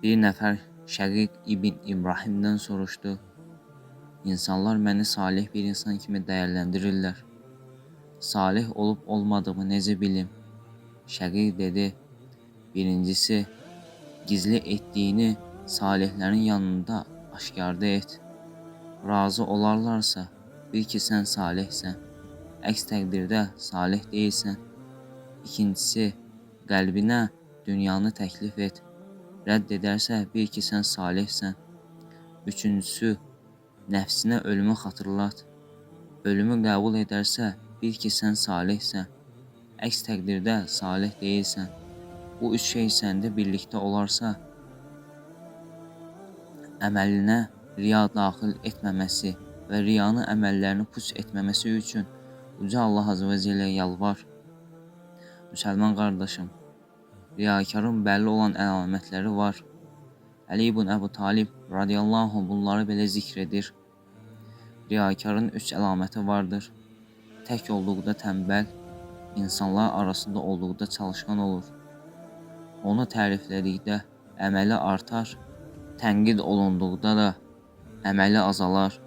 Bir nəfər Şəqiq ibn İbrahimdən soruşdu: İnsanlar məni salih bir insan kimi dəyərləndirirlər. Salih olub olmadığımı necə bilim? Şəqiq dedi: Birincisi, gizli etdiyini salihlərin yanında aşkarda et. Razı olarlarsa bil ki sən salihsən. Əks təqdirdə salih deyilsən. İkincisi, qəlbinə dünyanı təklif et. Rədd edərsə bil ki sən salihsən. Üçüncüsü, nəfsinə ölümü xatırlat. Ölümü qəbul edərsə bil ki sən salihsən. Əks təqdirdə salih deyilsən. Bu üç şey səndə birlikdə olarsa, əməlinə riya daxil etməməsi və riyanı əməllərini puç etməməsi üçün Uca Allah Azə və Cəllə yalvar. Müsəlman qardaşım, riyakarın bəlli olan əlamətləri var. Əli ibn Əbu Talib radiyallahu anh bunları belə zikr edir. Riyakarın üç əlaməti vardır. Tək olduqda tənbəl, insanlar arasında olduqda çalışqan olur. Onu təriflədikdə əməli artar, tənqid olunduqda da əməli azalar.